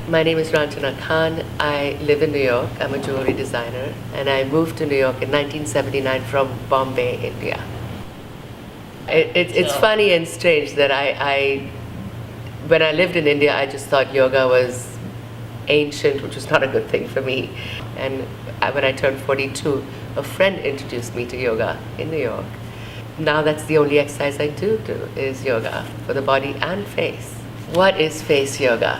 My name is Ranjana Khan. I live in New York. I'm a jewelry designer, and I moved to New York in 1979 from Bombay, India. It's funny and strange that when I lived in India, I just thought yoga was ancient, which was not a good thing for me. And when I turned 42, a friend introduced me to yoga in New York. Now that's the only exercise I do is yoga for the body and face. What is face yoga?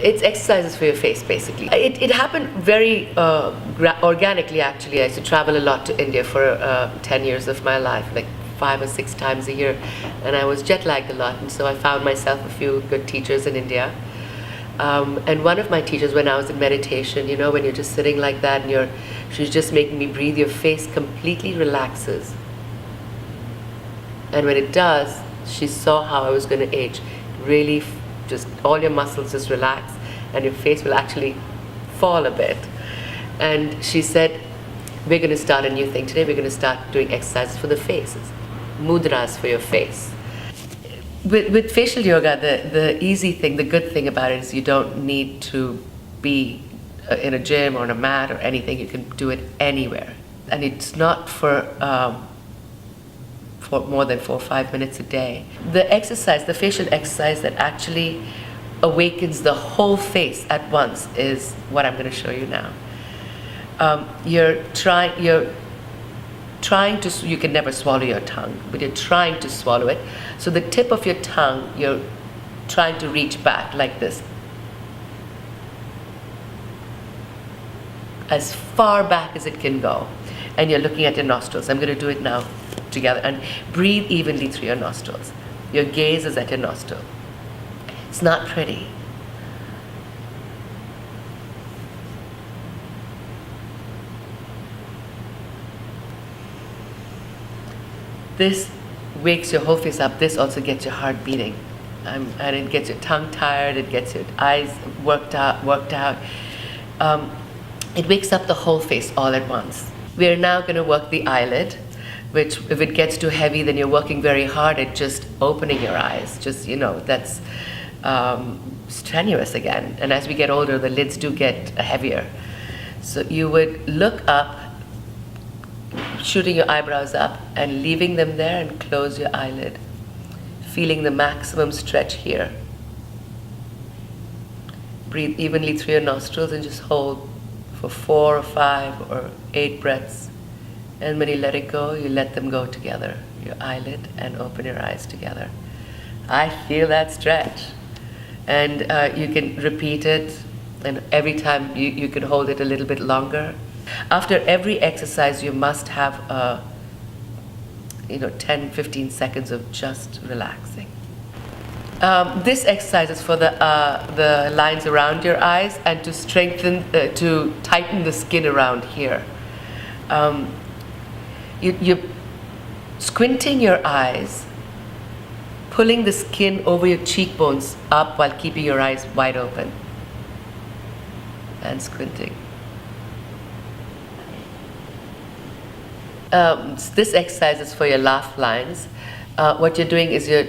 It's exercises for your face, basically. It happened very organically, actually. I used to travel a lot to India for 10 years of my life, like 5 or 6 times a year, and I was jet lagged a lot, and so I found myself a few good teachers in India. And one of my teachers, when I was in meditation, you know, when you're just sitting like that and she's just making me breathe, your face completely relaxes. And when it does, she saw how I was going to age. Really, just all your muscles just relax and your face will actually fall a bit. And she said, we're going to start a new thing today. We're going to start doing exercises for the faces, mudras for your face. With facial yoga, the easy thing, the good thing about it is you don't need to be in a gym or on a mat or anything. You can do it anywhere. And it's not for more than 4 or 5 minutes a day. The exercise, the facial exercise that actually awakens the whole face at once is what I'm going to show you now. You're trying to, you can never swallow your tongue, but you're trying to swallow it. So the tip of your tongue, you're trying to reach back like this. As far back as it can go. And you're looking at your nostrils. I'm going to do it now together. And breathe evenly through your nostrils. Your gaze is at your nostril. It's not pretty. This wakes your whole face up. This also gets your heart beating. And it gets your tongue tired. It gets your eyes worked out. It wakes up the whole face all at once. We are now going to work the eyelid, which if it gets too heavy, then you're working very hard at just opening your eyes. Just, you know, that's strenuous again. And as we get older, the lids do get heavier. So you would look up, shooting your eyebrows up and leaving them there, and close your eyelid, feeling the maximum stretch here. Breathe evenly through your nostrils and just hold for 4 or 5 or 8 breaths. And when you let it go, you let them go together, your eyelid and open your eyes together. I feel that stretch. And you can repeat it, and every time you can hold it a little bit longer. After every exercise, you must have 10-15 seconds of just relaxing. This exercise is for the lines around your eyes and to strengthen, to tighten the skin around here. You're squinting your eyes, pulling the skin over your cheekbones up while keeping your eyes wide open, and squinting. This exercise is for your laugh lines. What you're doing is you're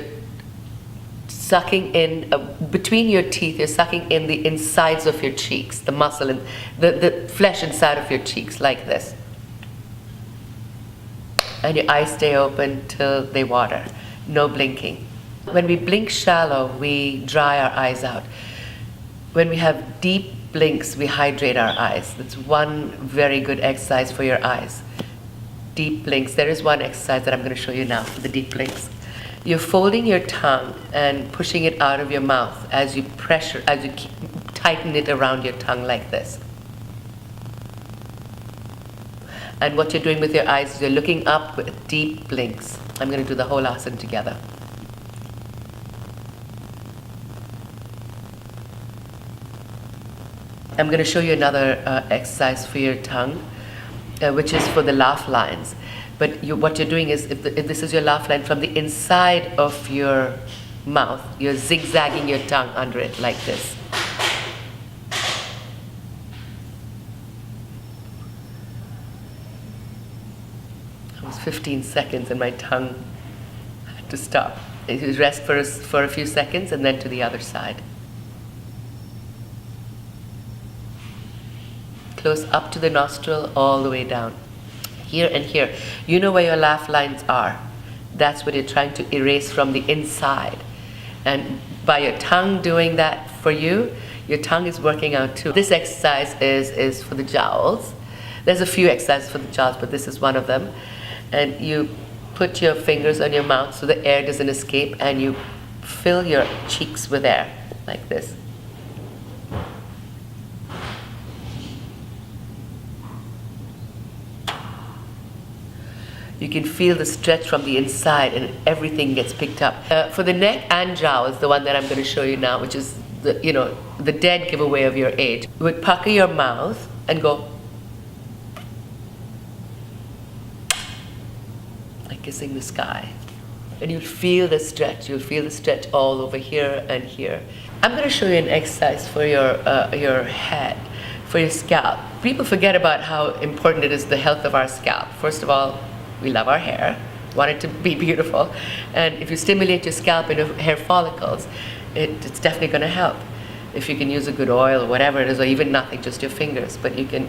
sucking in, between your teeth, you're sucking in the insides of your cheeks, the muscle and the flesh inside of your cheeks, like this. And your eyes stay open till they water, no blinking. When we blink shallow, we dry our eyes out. When we have deep blinks, we hydrate our eyes. That's one very good exercise for your eyes. Deep blinks. There is one exercise that I'm going to show you now for the deep blinks. You're folding your tongue and pushing it out of your mouth as you tighten it around your tongue like this. And what you're doing with your eyes is you're looking up with deep blinks. I'm going to do the whole asana together. I'm going to show you another exercise for your tongue, which is for the laugh lines. But what you're doing is, if this is your laugh line, from the inside of your mouth, you're zigzagging your tongue under it like this. It was 15 seconds and my tongue had to stop. It would rest for a few seconds and then to the other side. close up to the nostril, all the way down. Here and here. You know where your laugh lines are. That's what you're trying to erase from the inside. And by your tongue doing that for you, your tongue is working out too. This exercise is for the jowls. There's a few exercises for the jowls, but this is one of them. And you put your fingers on your mouth so the air doesn't escape, and you fill your cheeks with air, like this. You can feel the stretch from the inside, and everything gets picked up. For the neck and jowls, the one that I'm going to show you now, which is the dead giveaway of your age, you would pucker your mouth and go like kissing the sky. And you'll feel the stretch. You'll feel the stretch all over here and here. I'm going to show you an exercise for your head, for your scalp. People forget about how important it is, the health of our scalp. First of all, we love our hair, want it to be beautiful. And if you stimulate your scalp and your hair follicles, it's definitely going to help. If you can use a good oil or whatever it is, or even nothing, just your fingers. But you can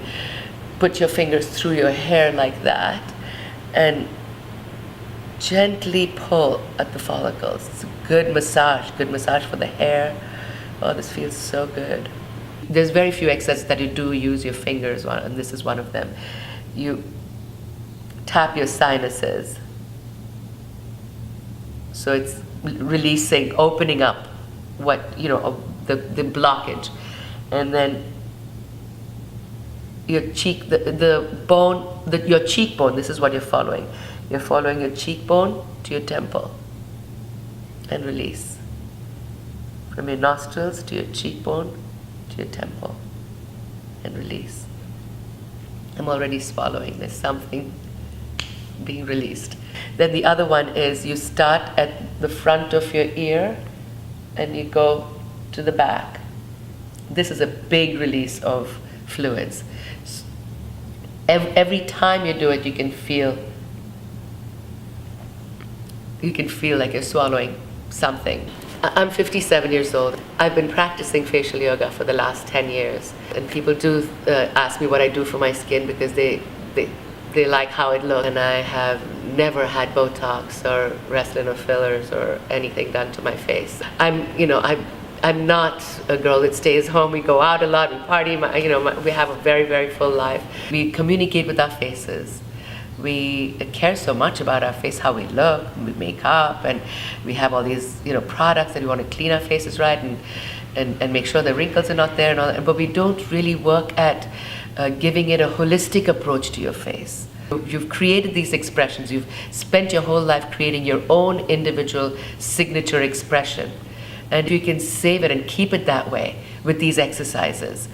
put your fingers through your hair like that and gently pull at the follicles. It's a good massage for the hair. Oh, this feels so good. There's very few exercises that you do use your fingers on, and this is one of them. You tap your sinuses. So it's releasing, opening up the blockage. And then your cheek, your cheekbone, this is what you're following. You're following your cheekbone to your temple. And release. From your nostrils to your cheekbone to your temple. And release. I'm already swallowing. There's something being released. Then the other one is you start at the front of your ear and you go to the back. This is a big release of fluids. Every time you do it, you can feel like you're swallowing something. I'm 57 years old. I've been practicing facial yoga for the last 10 years. And people do ask me what I do for my skin because they like how it looks. And I have never had Botox or Restylane or fillers or anything done to my face. I'm not a girl that stays home. We go out a lot, we party, we have a very, very full life. We communicate with our faces. We care so much about our face, how we look, we make up, and we have all these products that we want to clean our faces right and make sure the wrinkles are not there and all that. But we don't really work at giving it a holistic approach to your face. You've created these expressions. You've spent your whole life creating your own individual signature expression. And you can save it and keep it that way with these exercises.